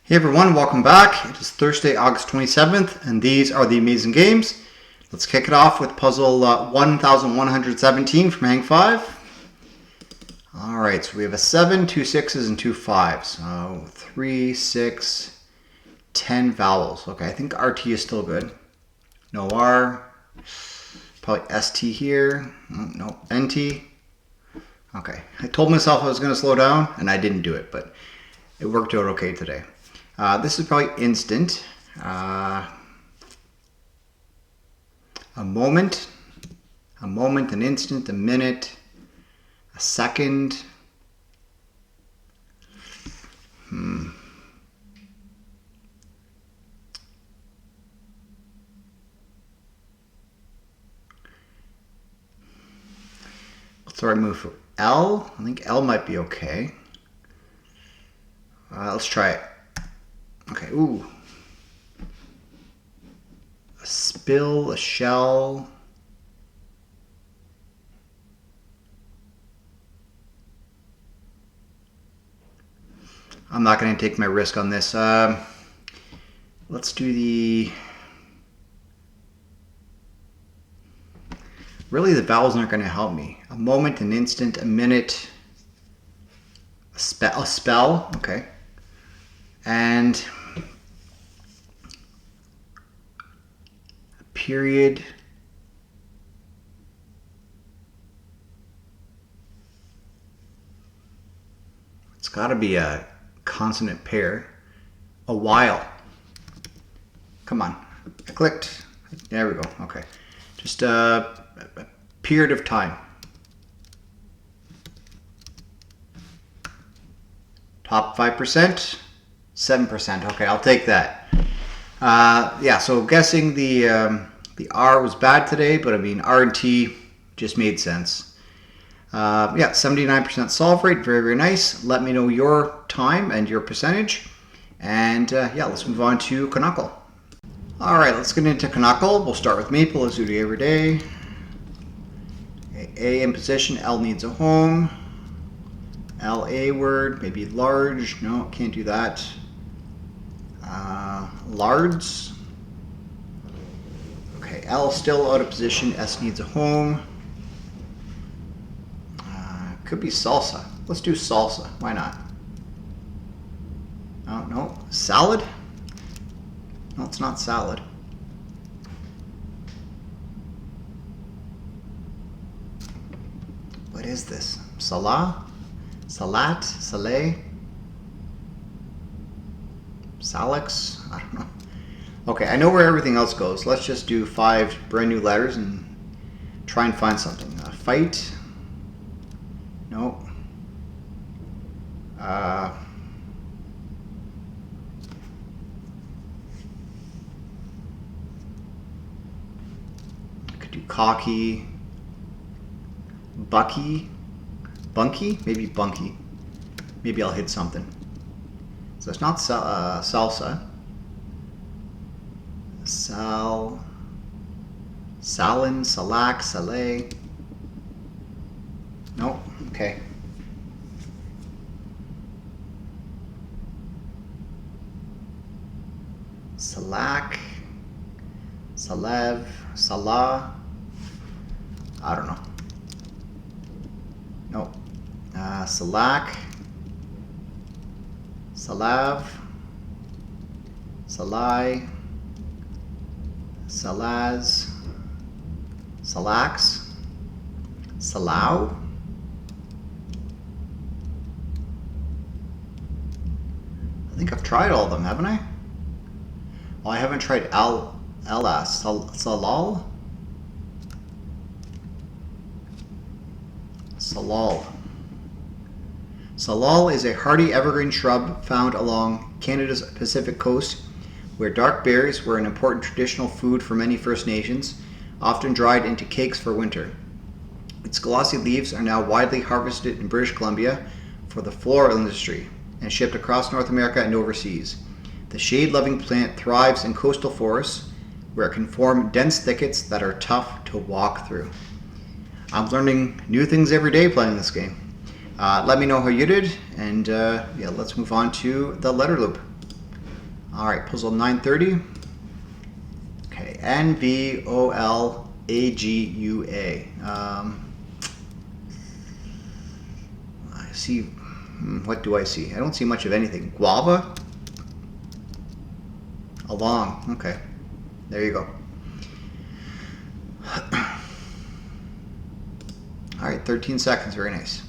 Hey everyone, welcome back. It is Thursday, August 27th, and these are the amazing games. Let's kick it off with puzzle 1117 from Hang 5. Alright, so we have a 7, 2 6s, and 2 5s. So 3, 6, 10 vowels. Okay, I think RT is still good. No R. Probably ST here. No, NT. Okay, I told myself I was going to slow down, and I didn't do it, but it worked out okay today. This is probably instant. A moment, an instant, a minute, a second. Let's already move for L. I think L might be okay. Let's try it. Okay, ooh. A spill, a shell. I'm not going to take my risk on this. Let's do the... Really, the vowels aren't going to help me. A moment, an instant, a minute, a spell, okay. And a period. It's got to be a consonant pair. A while. Come on. I clicked. There we go. Okay. Just a period of time. Top 5%. 7%. Okay, I'll take that. Yeah, so guessing the R was bad today, but I mean R and T just made sense. Yeah, 79% solve rate. Very, very nice. Let me know your time and your percentage. And yeah, let's move on to Canuckle. All right, let's get into Canuckle. We'll start with Maple, as we do every day. A in position. L needs a home. L A word, maybe large. No, can't do that. Lards. Okay, L still out of position. S needs a home. Could be salsa. Let's do salsa. Why not? Oh, no. Salad? No, it's not salad. What is this? Salah? Salat? Saleh? Salix? I don't know. Okay, I know where everything else goes. Let's just do 5 brand new letters and try and find something. Fight? No. I could do cocky. Bucky? Bunky? Maybe bunky. Maybe I'll hit something. So it's not salsa. Salin, salak, saleh. Nope. Okay. Salak, Salev, Salah. I don't know. Nope. Salak, Salav, Salai, Salaz, Salax, Salau. I think I've tried all of them, haven't I? Well, I haven't tried Alas. Salal? Salal. Salal is a hardy evergreen shrub found along Canada's Pacific coast, where dark berries were an important traditional food for many First Nations, often dried into cakes for winter. Its glossy leaves are now widely harvested in British Columbia for the floral industry and shipped across North America and overseas. The shade-loving plant thrives in coastal forests, where it can form dense thickets that are tough to walk through. I'm learning new things every day playing this game. Let me know how you did, and yeah, let's move on to the letter loop. All right, puzzle 930. Okay, NVOLAGUA. I see, what do I see? I don't see much of anything. Guava? Along, okay. There you go. All right, 13 seconds, very nice.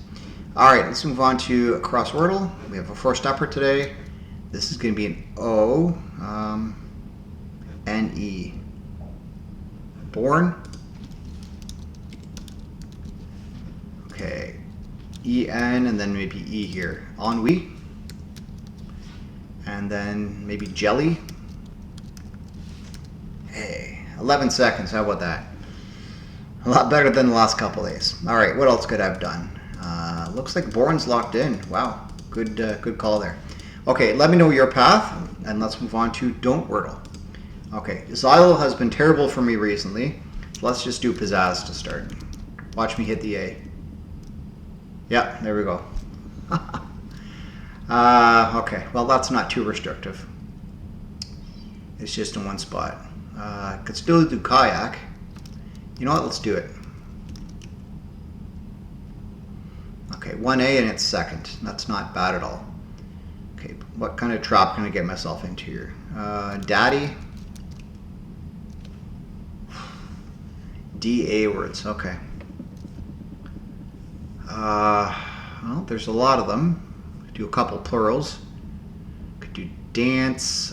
All right, let's move on to a Crosswordle. We have a four-stepper today. This is going to be an O, N-E. Born. Okay, E-N, and then maybe E here. Ennui. And then maybe jelly. Hey, 11 seconds, how about that? A lot better than the last couple days. All right, what else could I have done? Looks like Born's locked in. Wow, good call there. Okay, let me know your path, and let's move on to Don't Wordle. Okay, Xylil has been terrible for me recently. So let's just do Pizzazz to start. Watch me hit the A. Yeah, there we go. Okay, well that's not too restrictive. It's just in one spot. Could still do kayak. You know what, let's do it. Okay, 1A and it's second. That's not bad at all. Okay, what kind of trap can I get myself into here? Daddy. D-A words, okay. Well, there's a lot of them. Do a couple plurals. Could do dance.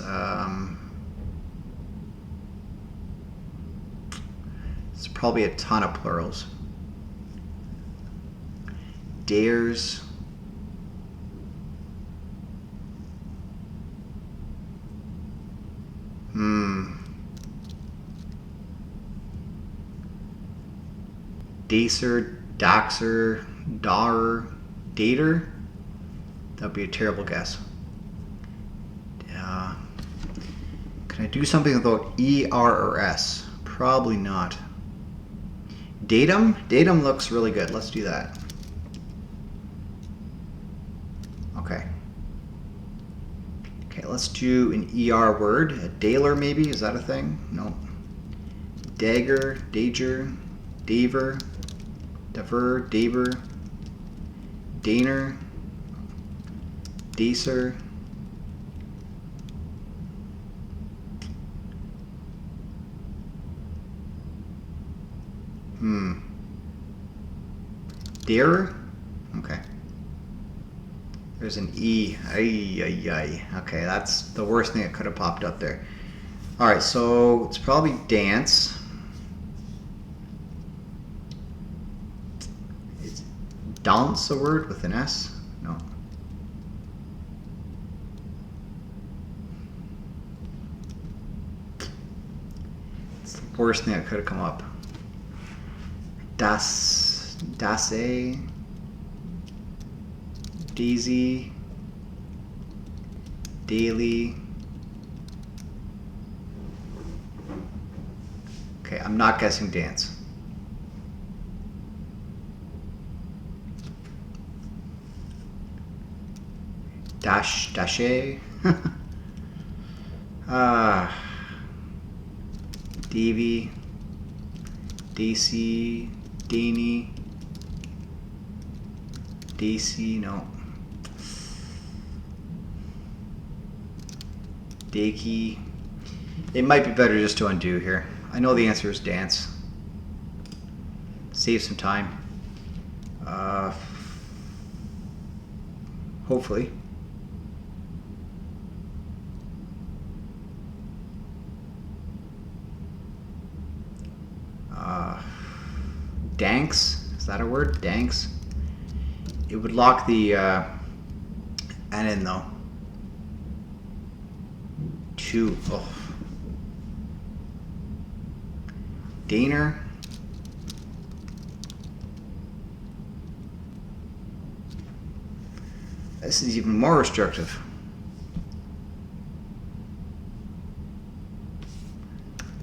It's probably a ton of plurals. Dares. Dacer, Daxer, Dar, Dater. That'd be a terrible guess. Can I do something without E, R, or S? Probably not. Datum? Datum looks really good. Let's do that. Okay. Okay, let's do an ER word. A daler maybe? Is that a thing? No. Dagger, dager, daver, daver, daver, daner, dacer. Darer? Okay. There's an E. Ay, ay, ay. Okay, that's the worst thing that could have popped up there. Alright, so it's probably dance. Is dance a word with an S? No. It's the worst thing that could have come up. Dasse, Daisy, daily. Okay, I'm not guessing dance. Dashe. Davy, Daisy, Daney, Daisy, no. Dakey. It might be better just to undo here. I know the answer is dance. Save some time. Hopefully. Danks? Is that a word? Danks? It would lock the N in though. Two. Oh. Daner. This is even more restrictive.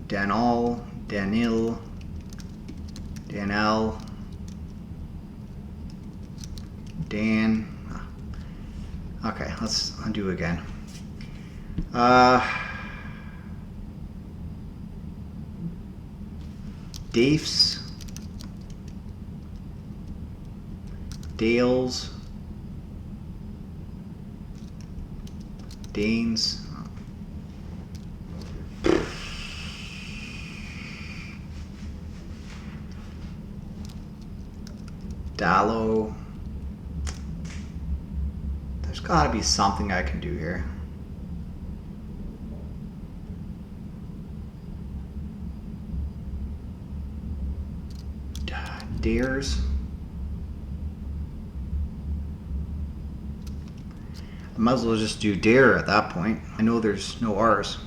Danal, Danil, Danel, Dan. Okay, let's undo again. Dafes. Dales. Danes. Dallow. There's got to be something I can do here. Dares. I might as well just do dare at that point. I know there's no R's.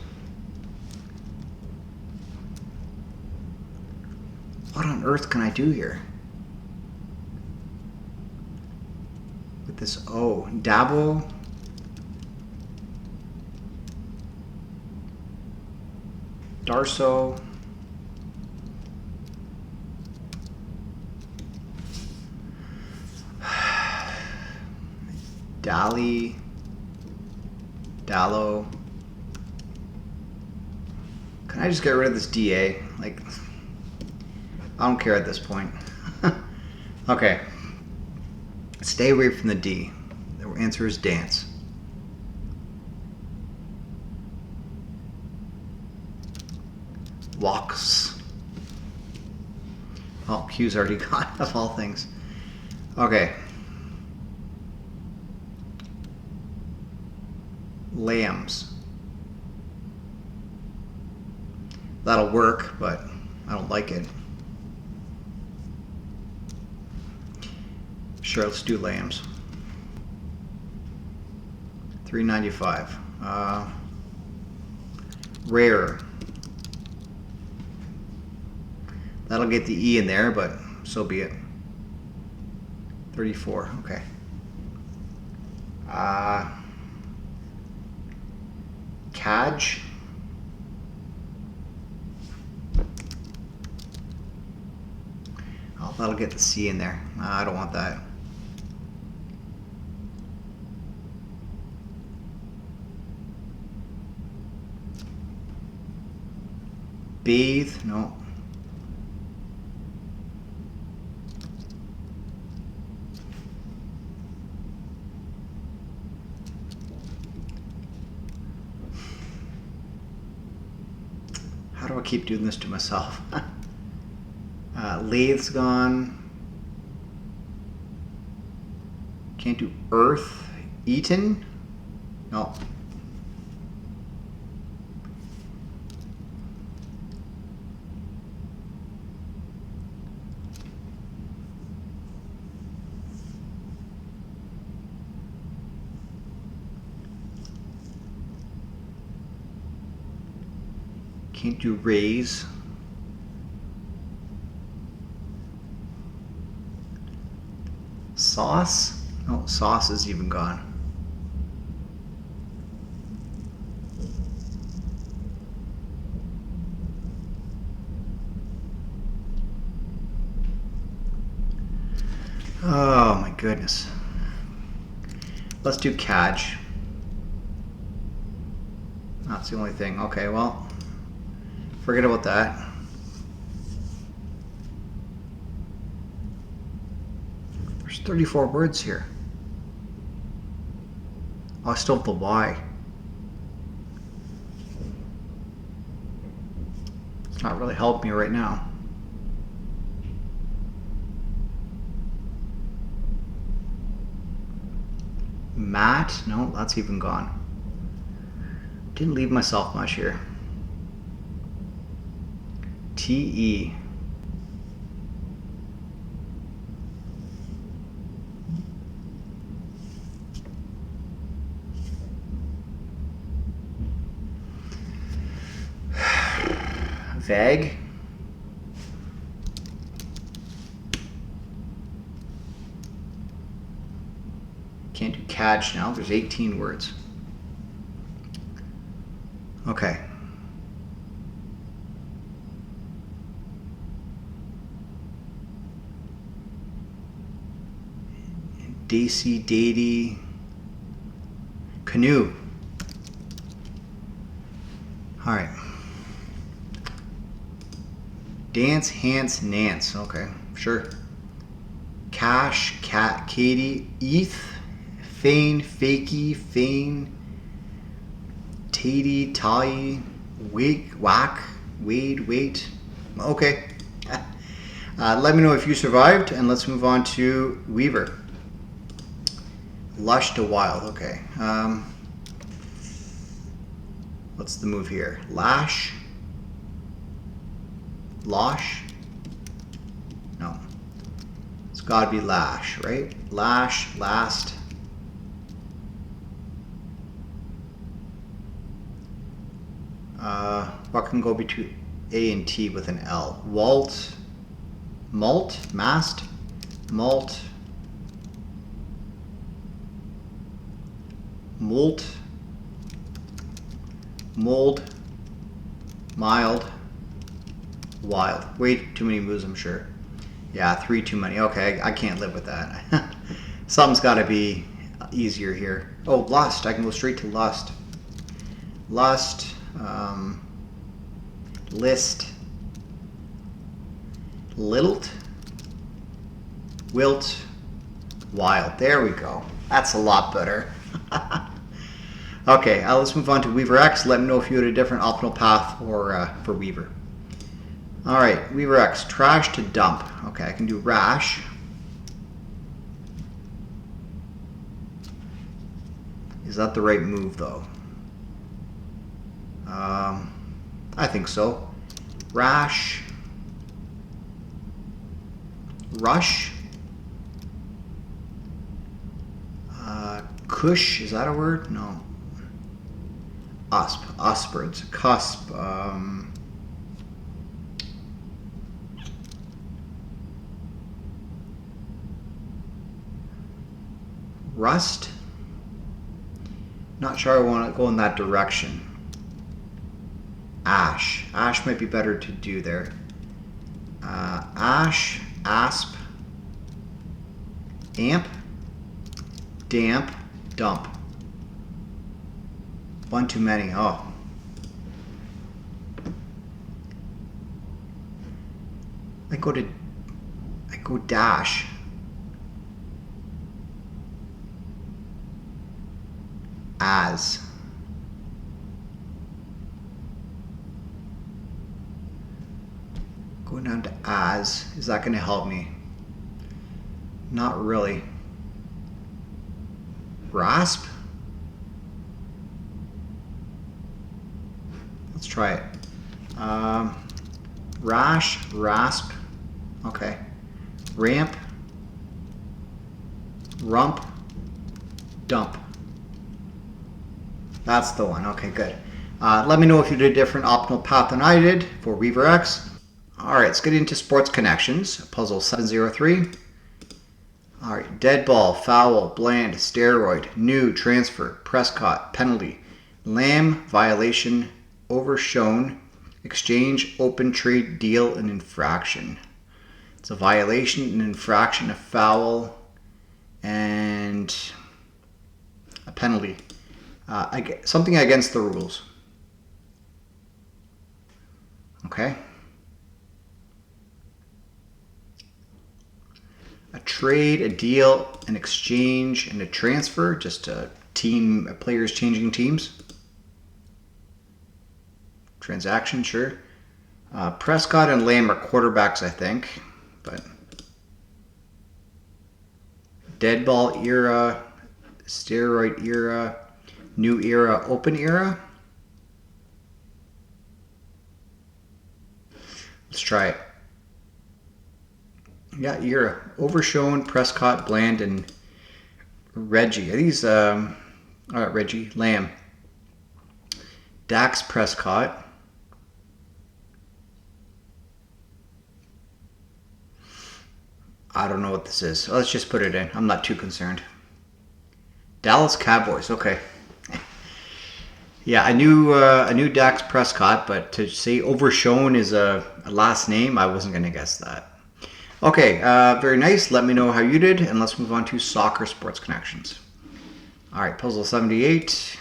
What on earth can I do here? With this O. Dabo. Darso. Dali. Dallo. Can I just get rid of this DA? Like, I don't care at this point. Okay. Stay away from the D. The answer is dance. Walks. Oh, Q's already gone, of all things. Okay. Lambs. That'll work, but I don't like it. Sure, let's do lambs. $3.95. Rare. That'll get the E in there, but so be it. 34. Okay. Cadge. Oh, that'll get the C in there. I don't want that. Bathe. No. How do I keep doing this to myself? Lathe's gone. Can't do earth. Eaten? No. Can't do raise. Sauce? No, sauce is even gone. Oh my goodness. Let's do cadge. That's the only thing. Okay, well, forget about that. There's 34 words here. Oh, I still have the Y. It's not really helping me right now. Matt? No, that's even gone. Didn't leave myself much here. TE. Vague. Can't do catch now. There's 18 words. Okay. Daisy, Datey, canoe. All right. Dance, Hance, Nance. Okay, sure. Cash, Cat, Katie, Eth, Fane, Fakey, Fane, Tatey, Tai, Wake, Whack, Wade, Wait. Okay. Let me know if you survived, and let's move on to Weaver. Lush to Wild. Okay. What's the move here? Lash? Losh? No. It's got to be Lash, right? Lash, Last. What can go between A and T with an L? Walt? Malt? Mast? Malt? Molt? Mold? Mild? Wild. Way too many moves, I'm sure. Yeah, 3 too many. Okay, I can't live with that. Something's got to be easier here. Oh, Lust. I can go straight to Lust. Lust. List. Lilt. Wilt. Wild. There we go. That's a lot better. Okay, let's move on to Weaver X. Let me know if you had a different optimal path for Weaver. All right, Weaver X, trash to dump. Okay, I can do rash. Is that the right move, though? I think so. Rash. Rush. Cush, is that a word? No. Usp. Uspards. Cusp. Rust. Not sure I want to go in that direction. Ash. Ash might be better to do there. Ash. Asp. Amp. Damp. Dump. One too many. Oh. I go dash. As. Going down to as. Is that going to help me? Not really. Rasp? Let's try it. Rash, rasp. Okay. Ramp. Rump. Dump. That's the one. Okay, good. Let me know if you did a different optimal path than I did for Weaver X. All right, let's get into sports connections. Puzzle 703. All right, dead ball, foul, bland, steroid, new, transfer, Prescott, penalty, lamb, violation, overshown, exchange, open trade, deal, and infraction. It's a violation, an infraction, a foul, and a penalty. Something against the rules. Okay. A trade, a deal, an exchange, and a transfer. Just a team, players changing teams. Transaction, sure. Prescott and Lamb are quarterbacks, I think. But dead ball era, steroid era, new era, open era. Let's try it. Yeah, era. Overshown, Prescott, Bland, and Reggie. Are these, Reggie, Lamb. Dax Prescott. I don't know what this is. Let's just put it in. I'm not too concerned. Dallas Cowboys. Okay. Yeah, I knew Dax Prescott, but to say Overshown is a last name, I wasn't going to guess that. Okay, very nice. Let me know how you did, and let's move on to soccer sports connections. All right, puzzle 78.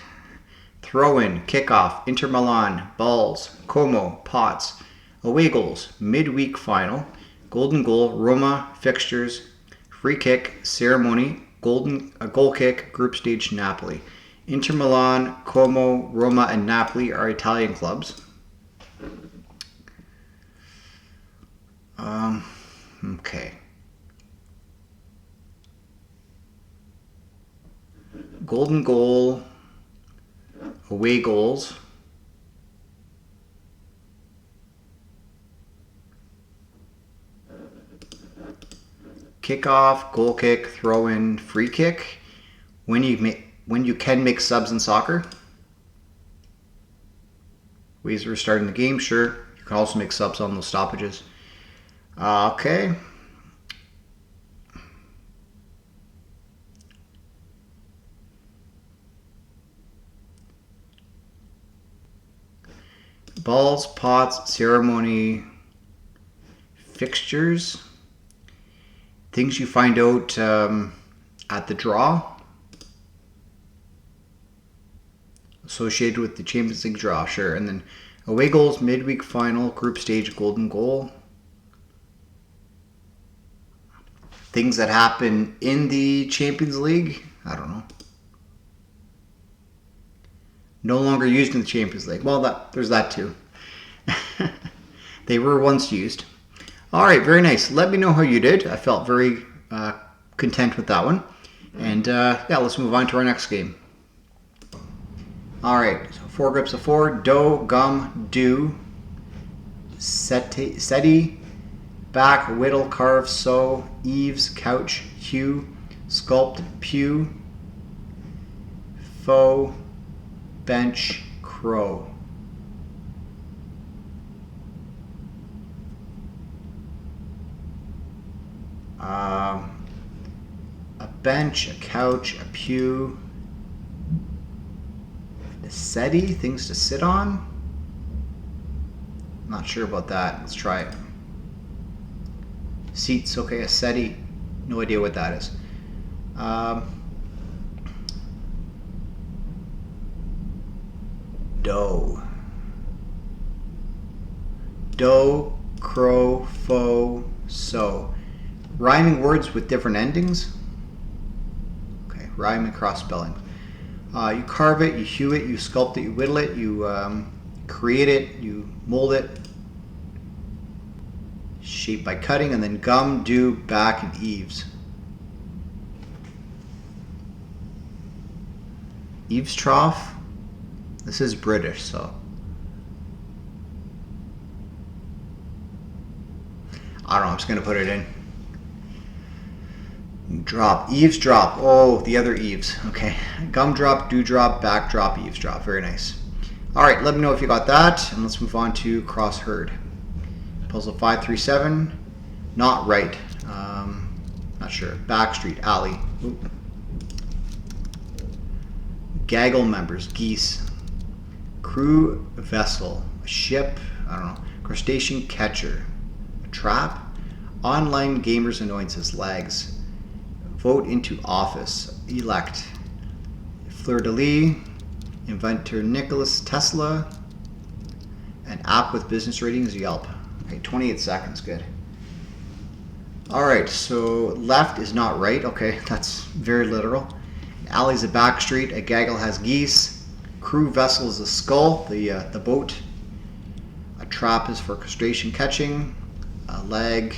throw-in, kickoff, Inter Milan, balls, Como, pots, away goals, midweek final, golden goal, Roma, fixtures, free kick, ceremony, goal kick, group stage, Napoli. Inter Milan, Como, Roma, and Napoli are Italian clubs. Okay. Golden goal, away goals. Kickoff, goal kick, throw in, free kick. When you can make subs in soccer. Ways of restarting the game, sure. You can also make subs on those stoppages. Okay. Balls, pots, ceremony, fixtures. Things you find out at the draw. Associated with the Champions League draw, sure. And then away goals, midweek final, group stage, golden goal. Things that happen in the Champions League, I don't know. No longer used in the Champions League. Well, there's that too. They were once used. All right, very nice. Let me know how you did. I felt very content with that one. And yeah, let's move on to our next game. All right, so 4 groups of 4. Do, gum, do, seti, back, whittle, carve, sew, eaves, couch, hew, sculpt, pew, foe, bench, crow. A bench, a couch, a pew, a settee, things to sit on. Not sure about that. Let's try it. Seats, okay, a settee. No idea what that is. Doe. Do, crow, foe, sow. Rhyming words with different endings. Okay, rhyme and cross spelling. You carve it, you hew it, you sculpt it, you whittle it, you create it, you mold it. Shape by cutting, and then gum, do, back, and eaves. Eaves trough. This is British, so I don't know. I'm just gonna put it in. Drop, eavesdrop. Oh, the other eaves. Okay, gumdrop, dewdrop, backdrop, eavesdrop. Very nice. All right, let me know if you got that, and let's move on to crossherd. Puzzle 537. Not right. Not sure. Backstreet, alley. Ooh. Gaggle members, geese. Crew vessel, a ship. I don't know. Crustacean catcher, a trap. Online gamers annoyances, lags. Vote into office, elect. Fleur-de-lis, inventor Nicholas Tesla. An app with business ratings, Yelp. Okay, 28 seconds, good. All right, so left is not right. Okay, that's very literal. Alley's a back street. A gaggle has geese. Crew vessel is a skull, the boat. A trap is for crustacean catching. A lag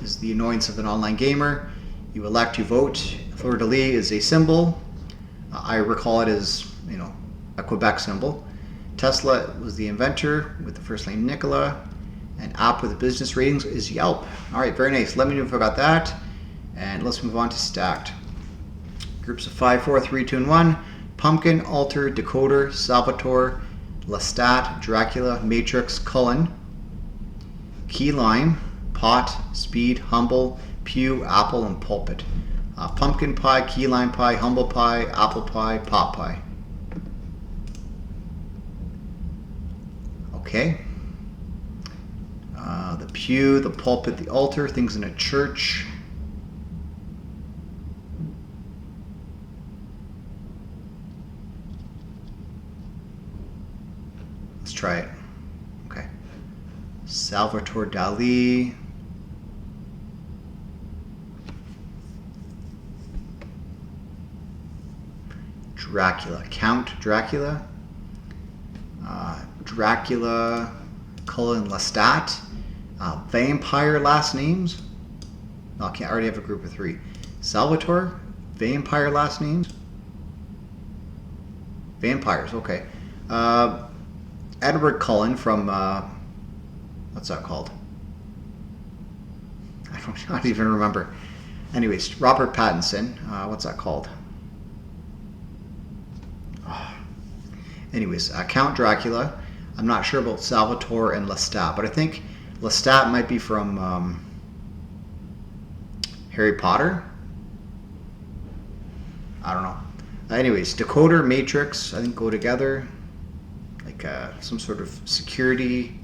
is the annoyance of an online gamer. You elect, you vote. Fleur-de-lis is a symbol. I recall it as, a Quebec symbol. Tesla was the inventor with the first name Nicola. An app with business ratings is Yelp. All right, very nice. Let me know if I got that. And let's move on to stacked. Groups of 5, 4, 3, 2, and 1. Pumpkin, Alter, Decoder, Salvatore, Lestat, Dracula, Matrix, Cullen. Key lime, pot, speed, humble, pew, apple, and pulpit. Pumpkin pie, key lime pie, humble pie, apple pie, pot pie. Okay. The pew, the pulpit, the altar, things in a church. try it. Okay. Salvatore Dali. Dracula. Count Dracula. Dracula. Cullen Lestat. Vampire last names. No, I already have a group of 3. Salvatore. Vampire last names. Vampires, okay. Edward Cullen from, what's that called? I don't even remember. Anyways, Robert Pattinson, what's that called? Oh. Anyways, Count Dracula. I'm not sure about Salvatore and Lestat, but I think Lestat might be from Harry Potter. I don't know. Anyways, decoder, matrix, I think go together. Like some sort of security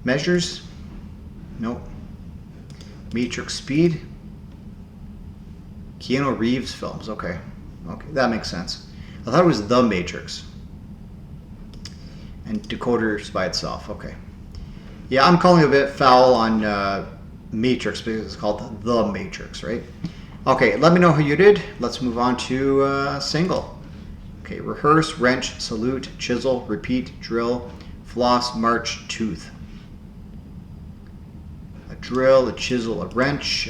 measures. Nope. Matrix speed. Keanu Reeves films. Okay. Okay, that makes sense. I thought it was The Matrix. And decoders by itself. Okay. Yeah, I'm calling it a bit foul on Matrix because it's called The Matrix, right? Okay, let me know how you did. Let's move on to single. Okay, rehearse, wrench, salute, chisel, repeat, drill, floss, march, tooth. A drill, a chisel, a wrench,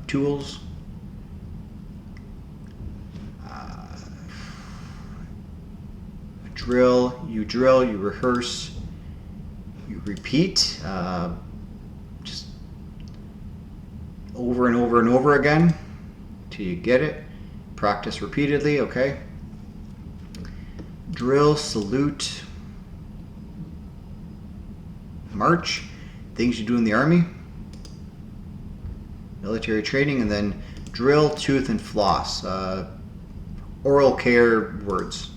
tools. Drill, you rehearse, you repeat, just over and over and over again till you get it. Practice repeatedly, okay? Drill, salute, march, things you do in the army, military training, and then drill, tooth, and floss, oral care words.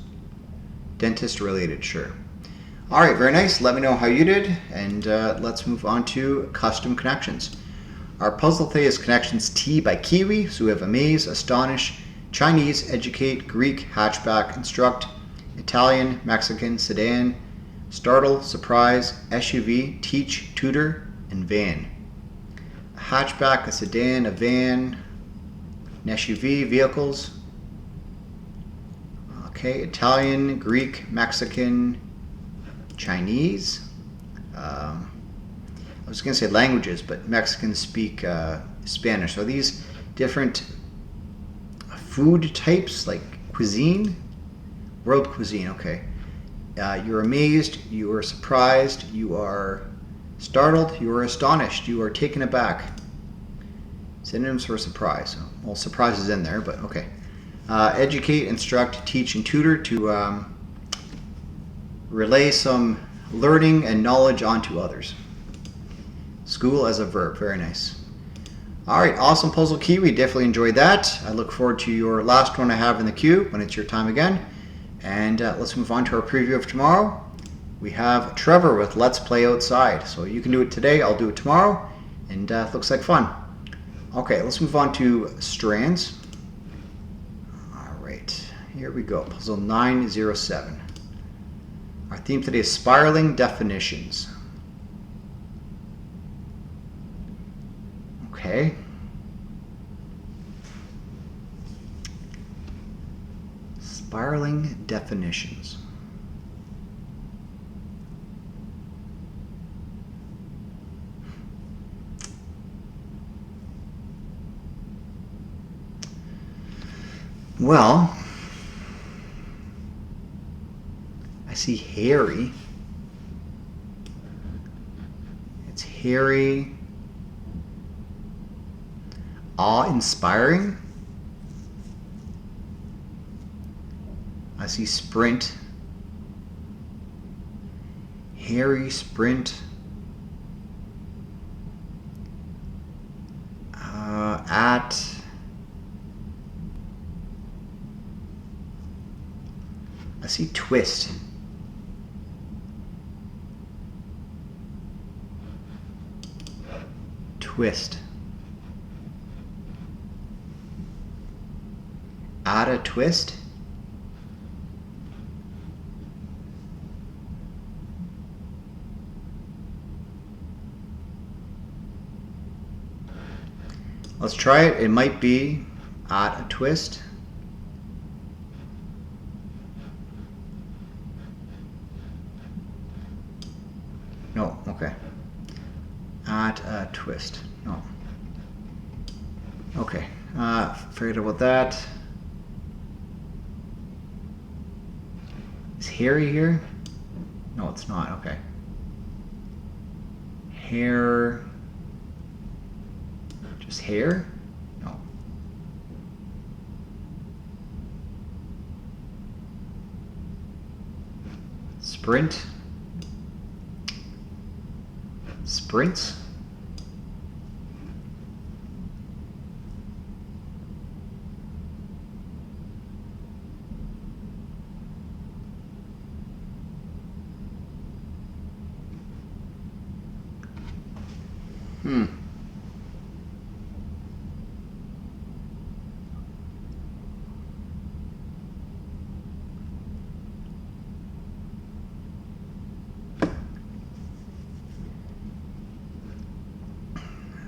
Dentist related, sure. All right, very nice. Let me know how you did, and let's move on to custom connections. Our puzzle today is connections T by Kiwi, so we have amaze, astonish, Chinese, educate, Greek, hatchback, instruct, Italian, Mexican, sedan, startle, surprise, SUV, teach, tutor, and van. A hatchback, a sedan, a van, an SUV, vehicles. Okay, Italian, Greek, Mexican, Chinese. I was going to say languages, but Mexicans speak Spanish. So are these different food types, like cuisine? World cuisine, okay. You're amazed, you are surprised, you are startled, you are astonished, you are taken aback. Synonyms for surprise. Well, surprise is in there, but okay. Educate, instruct, teach, and tutor to relay some learning and knowledge onto others. School as a verb, very nice. All right, awesome puzzle, Kiwi. Definitely enjoyed that. I look forward to your last one I have in the queue when it's your time again. And let's move on to our preview of tomorrow. We have Trevor with Let's Play Outside. So you can do it today, I'll do it tomorrow, and it looks like fun. Okay, let's move on to Strands. All right, here we go, puzzle 907. Our theme today is spiraling definitions. Okay. Spiraling definitions. Well, I see hairy. It's hairy. Awe-inspiring. I see sprint. Hairy sprint. At. I see twist. Twist. Add a twist. Let's try it. It might be at a twist. No, okay. At a twist. No. Okay. Forget about that. Is Harry here? No, it's not. Okay. Hair. Just hair? No. Sprint. Sprints.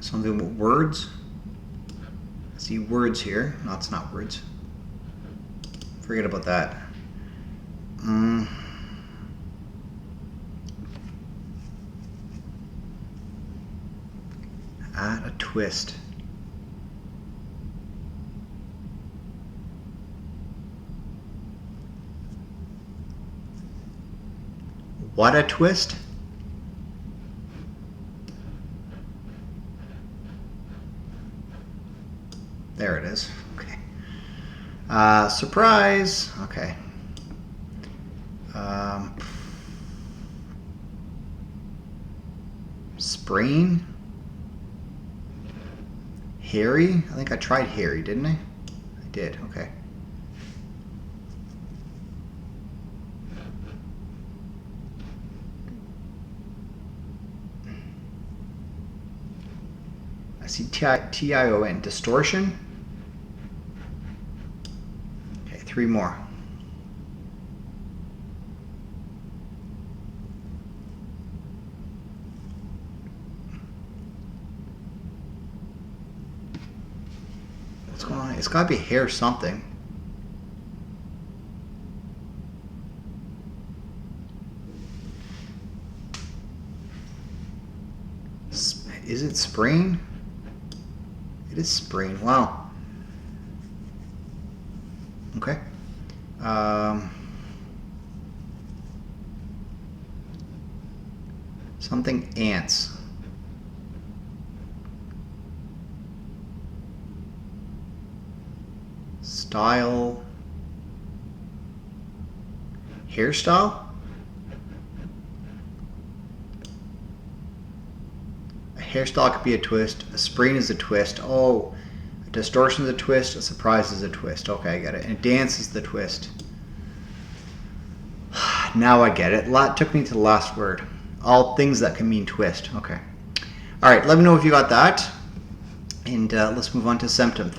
Something with words. I see words here. No, it's not words. Forget about that. At a twist. What a twist? There it is. Okay. Surprise. Okay. Sprain. Harry? I think I tried Harry, didn't I? I did. Okay. I see T-I-O-N. Distortion. Okay, 3 more. What's going on? It's got to be hair something. Is it sprain? It is sprain. Wow. Okay. Something ants. Style. Hairstyle? A hairstyle could be a twist. A sprain is a twist. Oh, a distortion is a twist. A surprise is a twist. Okay, I get it. And a dance is the twist. Now I get it. Took me to the last word. All things that can mean twist. Okay. All right, let me know if you got that. And let's move on to Centumth.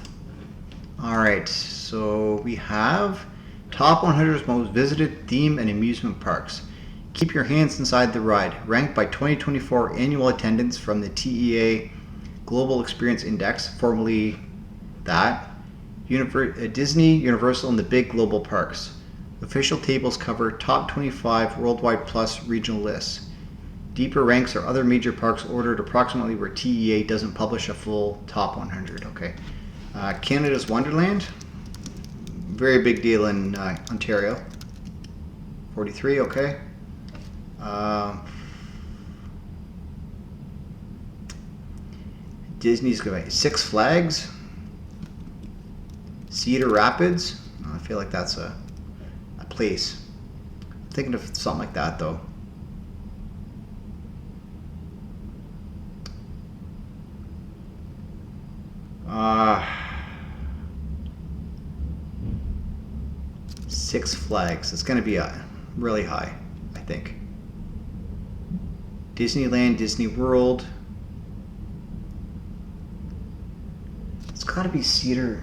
All right, so we have top 100 most visited theme and amusement parks. Keep your hands inside the ride. Ranked by 2024 annual attendance from the TEA Global Experience Index, formerly that. Disney, Universal, and the big global parks. Official tables cover top 25 worldwide plus regional lists. Deeper ranks are other major parks ordered approximately where TEA doesn't publish a full top 100. Okay. Canada's Wonderland. Very big deal in Ontario. 43, okay. Disney's got Six Flags. Cedar Rapids. I feel like that's a place. I'm thinking of something like that though. Six Flags. It's going to be really high, I think. Disneyland, Disney World. It's got to be Cedar.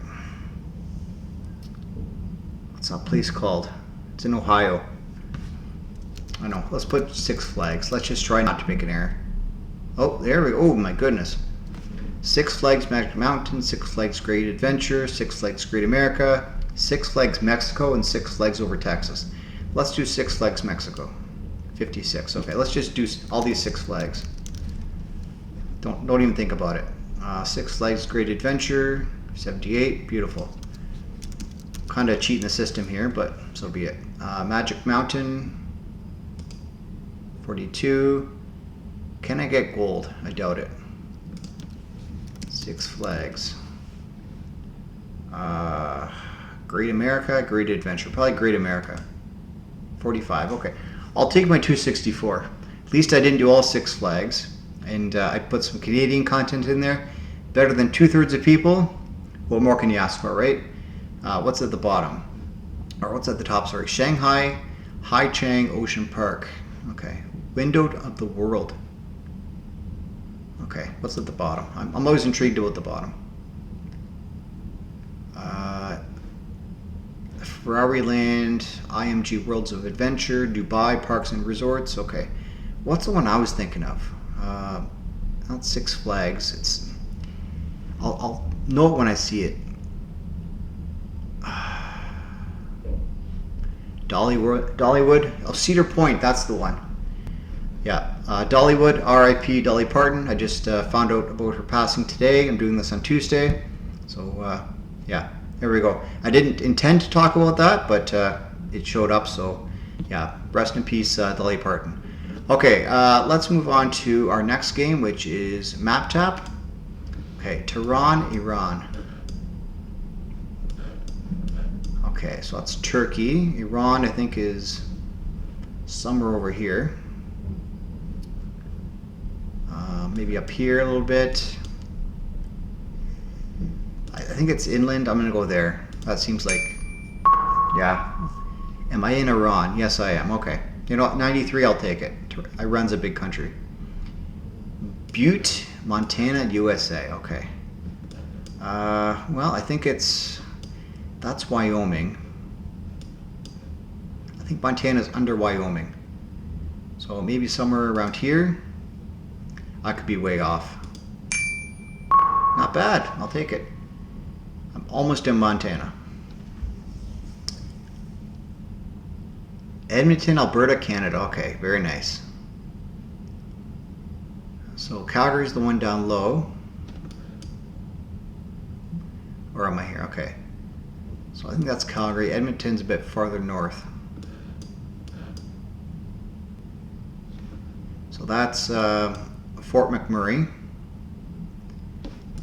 What's that place called? It's in Ohio. I know. Let's put Six Flags. Let's just try not to make an error. Oh, there we go. Oh my goodness. Six Flags Magic Mountain, Six Flags Great Adventure, Six Flags Great America, Six Flags Mexico, and Six Flags over Texas. Let's do Six Flags Mexico. 56. Okay, let's just do all these Six Flags. Don't even think about it. Six Flags Great Adventure, 78. Beautiful. Kind of cheating the system here, but so be it. Magic Mountain, 42. Can I get gold? I doubt it. Six Flags. Great America, Great Adventure. Probably Great America. 45. Okay. I'll take my 264. At least I didn't do all Six Flags. And I put some Canadian content in there. Better than 2/3 of people. What more can you ask for, right? What's at the bottom? Or what's at the top, sorry. Shanghai, Haichang Ocean Park. Okay. Window of the World. Okay, what's at the bottom? I'm always intrigued about the bottom. Ferrari Land, IMG Worlds of Adventure, Dubai Parks and Resorts. Okay, what's the one I was thinking of? Not Six Flags. It's. I'll know it when I see it. Dollywood. Oh, Cedar Point. That's the one. Yeah, Dollywood, R.I.P. Dolly Parton. I just found out about her passing today. I'm doing this on Tuesday. So, yeah, there we go. I didn't intend to talk about that, but it showed up. So, yeah, rest in peace, Dolly Parton. Okay, let's move on to our next game, which is MapTap. Okay, Tehran, Iran. Okay, so that's Turkey. Iran, I think, is somewhere over here. Maybe up here a little bit. I think it's inland. I'm going to go there. That seems like... Yeah. Am I in Iran? Yes, I am. Okay. You know what? 93, I'll take it. Iran's a big country. Butte, Montana, USA. Okay. Well, I think it's... That's Wyoming. I think Montana's under Wyoming. So maybe somewhere around here. I could be way off. Not bad. I'll take it. I'm almost in Montana. Edmonton, Alberta, Canada. Okay, very nice. So Calgary's the one down low. Or am I here? Okay. So I think that's Calgary. Edmonton's a bit farther north. So that's Fort McMurray.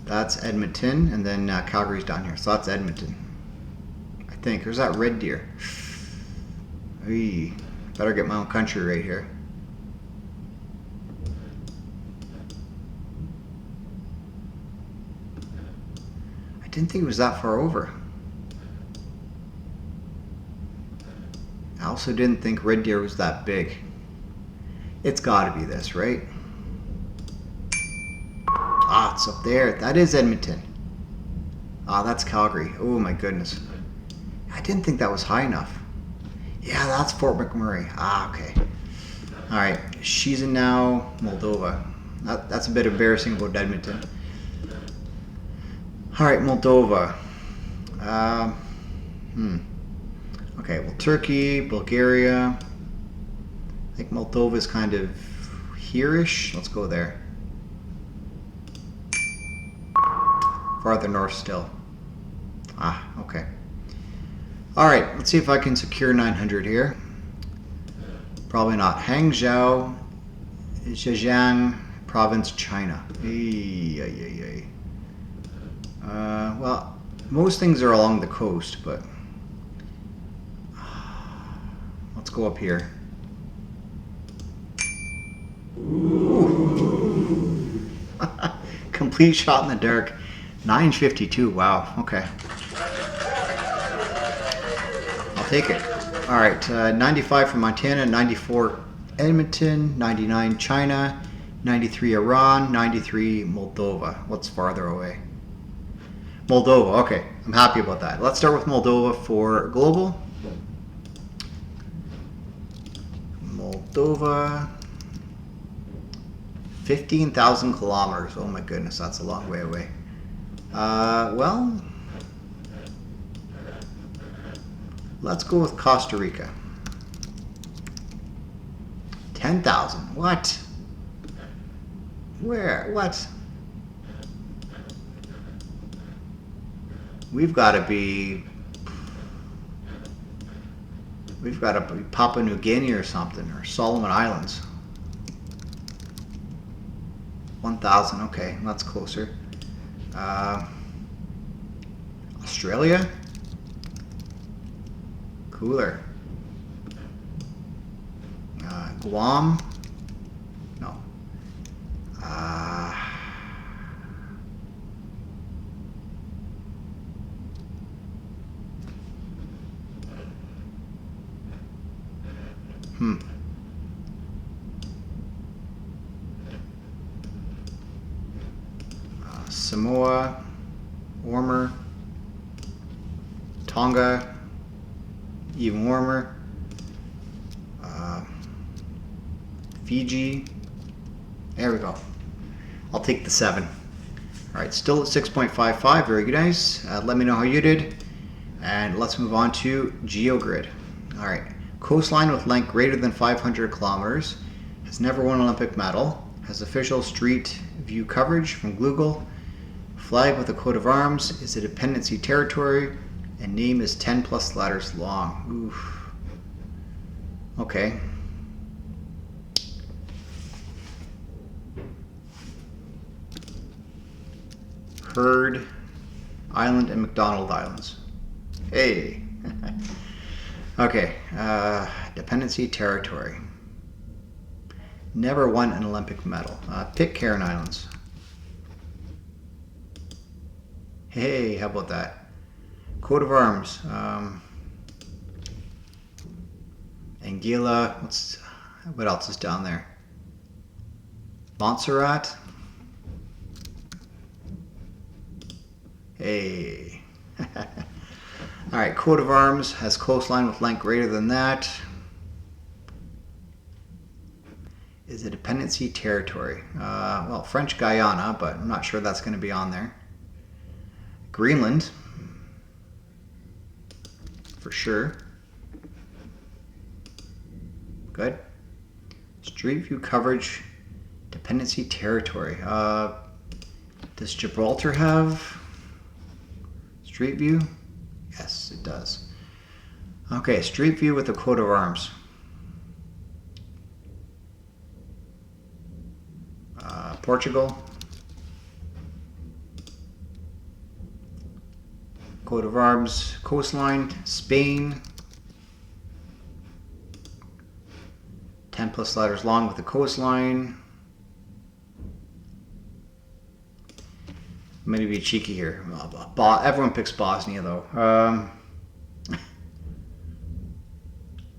That's Edmonton, and then Calgary's down here. So that's Edmonton, I think. There's that Red Deer. Eey, better get my own country right here. I didn't think it was that far over. I also didn't think Red Deer was that big. It's got to be this, right? Ah, it's up there. That is Edmonton. Ah, that's Calgary. Oh my goodness. I didn't think that was high enough. Yeah, that's Fort McMurray. Ah, okay. All right, Chisinau, Moldova. That's a bit embarrassing about Edmonton. All right, Moldova. Okay, well, Turkey, Bulgaria. I think Moldova is kind of here-ish. Let's go there. Farther north still. Ah, okay. All right, let's see if I can secure 900 here. Probably not. Hangzhou, Zhejiang Province, China. Well, most things are along the coast, but let's go up here. Ooh. Complete shot in the dark. 952. Wow. Okay. I'll take it. All right. 95 from Montana, 94 Edmonton, 99 China, 93 Iran, 93 Moldova. What's farther away? Moldova. Okay. I'm happy about that. Let's start with Moldova for Globle. Moldova. 15,000 kilometers. Oh my goodness, that's a long way away. Well, let's go with Costa Rica. 10,000. What? Where? What? We've got to be Papua New Guinea or something, or Solomon Islands. 1,000. Okay, that's closer. Australia? Cooler. Guam? No. Samoa, warmer. Tonga, even warmer. Fiji, there we go. I'll take the 7. All right, still at 6.55, very good, nice. Let me know how you did. And let's move on to GeoGrid. All right, coastline with length greater than 500 kilometers, has never won an Olympic medal, has official street view coverage from Globle, flag with a coat of arms, is a dependency territory, and name is 10 plus letters long. Oof. Okay. Heard Island and McDonald Islands. Hey. Okay. Dependency territory. Never won an Olympic medal. Pitcairn Islands. Hey, how about that? Coat of arms. Anguilla. What else is down there? Montserrat. Hey. All right, coat of arms has coastline with length greater than that. Is a dependency territory. Well, French Guiana, but I'm not sure that's going to be on there. Greenland, for sure. Good. Street view coverage, dependency territory. Does Gibraltar have street view? Yes, it does. Okay, street view with a coat of arms. Portugal. Coat of arms, coastline, Spain. 10 plus letters long with the coastline. I'm going to be cheeky here. Everyone picks Bosnia though.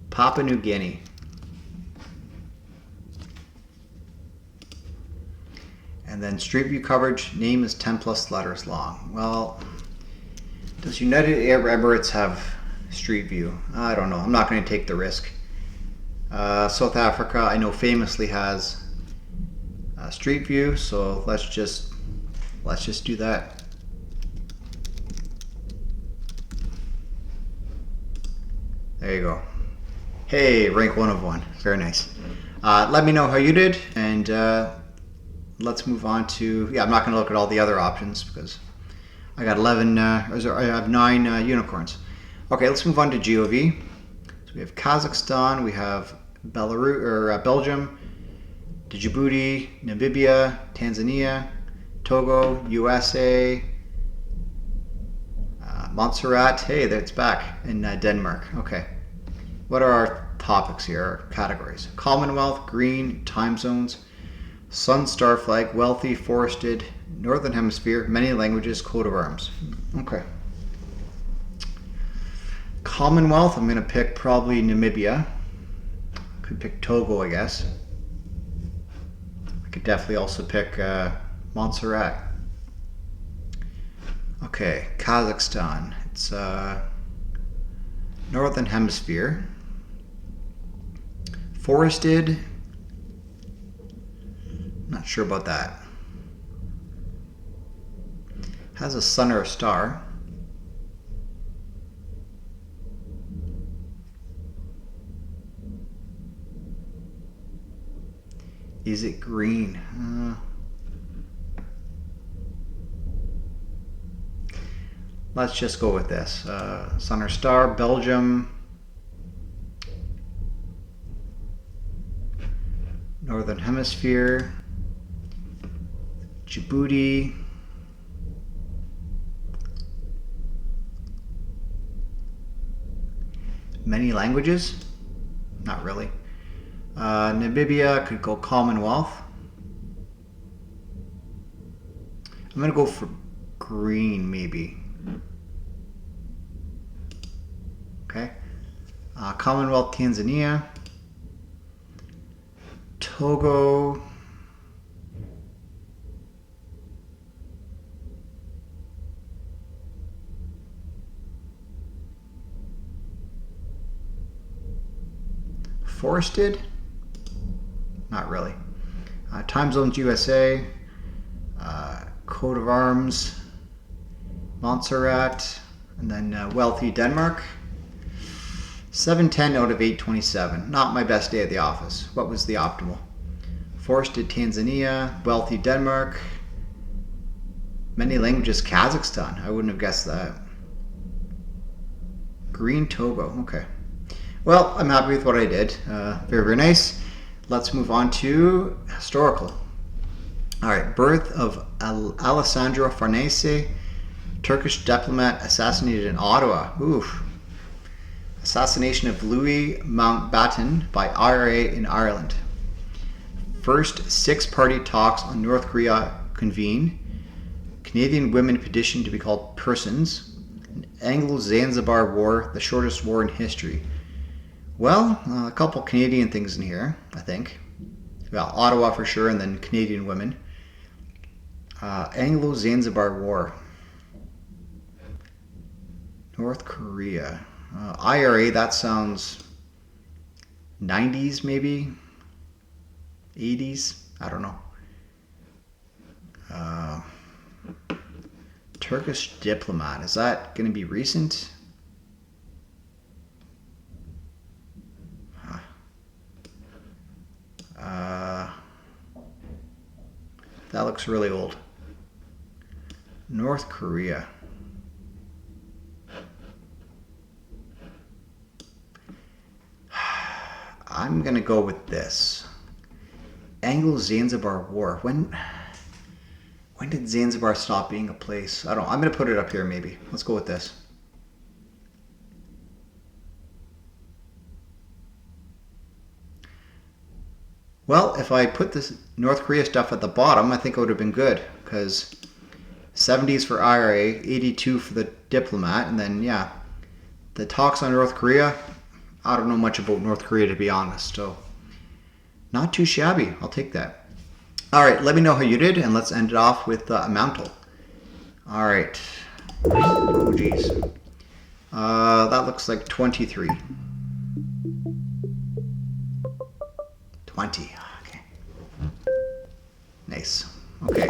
Papua New Guinea. And then street view coverage, name is 10 plus letters long. Well, does United Arab Emirates have street view? I don't know. I'm not going to take the risk. South Africa, I know famously has street view, so let's just do that. There you go. Hey, rank 1 of 1. Very nice. Let me know how you did, and let's move on to, I'm not going to look at all the other options because I got 11, I have 9 unicorns. Okay, let's move on to Geozee. So we have Kazakhstan, we have Belarus or Belgium, Djibouti, Namibia, Tanzania, Togo, USA, Montserrat. Hey, that's back in Denmark. Okay, what are our topics here? Our categories: Commonwealth, green, time zones, sun star flag, wealthy, forested, northern hemisphere, many languages, coat of arms. Okay. Commonwealth, I'm going to pick probably Namibia. Could pick Togo, I guess. I could definitely also pick Montserrat. Okay, Kazakhstan. It's northern hemisphere. Forested. Not Not sure about that. Has a sun or a star. Is it green? Let's just go with this. Sun or star, Belgium, Northern Hemisphere, Djibouti, many languages? Not really. Namibia, could go Commonwealth. I'm going to go for green, maybe. Okay. Commonwealth, Tanzania. Togo. Forested? Not really. Time zones USA. Coat of arms. Montserrat. And then wealthy Denmark. 710 out of 827. Not my best day at the office. What was the optimal? Forested Tanzania. Wealthy Denmark. Many languages Kazakhstan. I wouldn't have guessed that. Green Togo. Okay. Well, I'm happy with what I did. Very, very nice. Let's move on to historical. All right, birth of Alessandro Farnese, Turkish diplomat assassinated in Ottawa. Oof. Assassination of Louis Mountbatten by IRA in Ireland. First six-party talks on North Korea convene. Canadian women petition to be called persons. An Anglo-Zanzibar War, the shortest war in history. Well, a couple Canadian things in here, I think. Well, Ottawa for sure, and then Canadian women. Anglo-Zanzibar War. North Korea. IRA, that sounds 90s maybe? 80s? I don't know. Turkish diplomat. Is that going to be recent? That looks really old. North Korea. I'm going to go with this. Anglo-Zanzibar War. When did Zanzibar stop being a place? I don't know. I'm going to put it up here maybe. Let's go with this. Well, if I put this North Korea stuff at the bottom, I think it would have been good, because 70s for IRA, 82 for the diplomat, and then, yeah, the talks on North Korea, I don't know much about North Korea, to be honest, so not too shabby. I'll take that. All right, let me know how you did, and let's end it off with Amountle. All right. Oh, geez. That looks like 23. 20. Okay. Nice. Okay.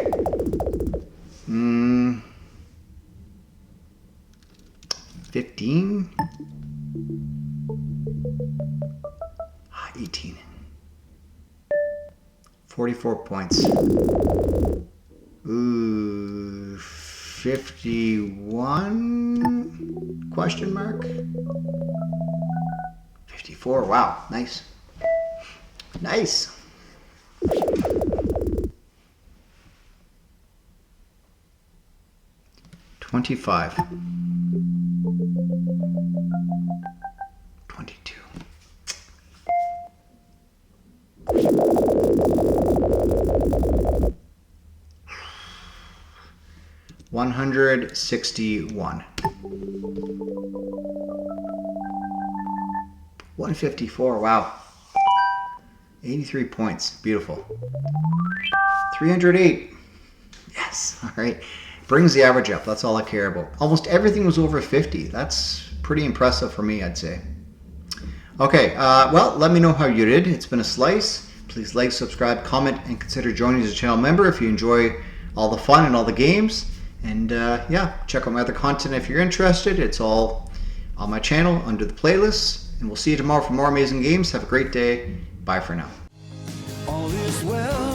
15. 18. 44 points. Ooh, 51? Question mark? 54. Wow. Nice. Nice. $25. 22. $161. 154. Wow. 83 points. Beautiful. 308. Yes. All right. Brings the average up. That's all I care about. Almost everything was over 50. That's pretty impressive for me, I'd say. Okay. Well, let me know how you did. It's been a slice. Please like, subscribe, comment, and consider joining as a channel member if you enjoy all the fun and all the games. And yeah, check out my other content if you're interested. It's all on my channel under the playlists. And we'll see you tomorrow for more amazing games. Have a great day. Bye for now. All is well.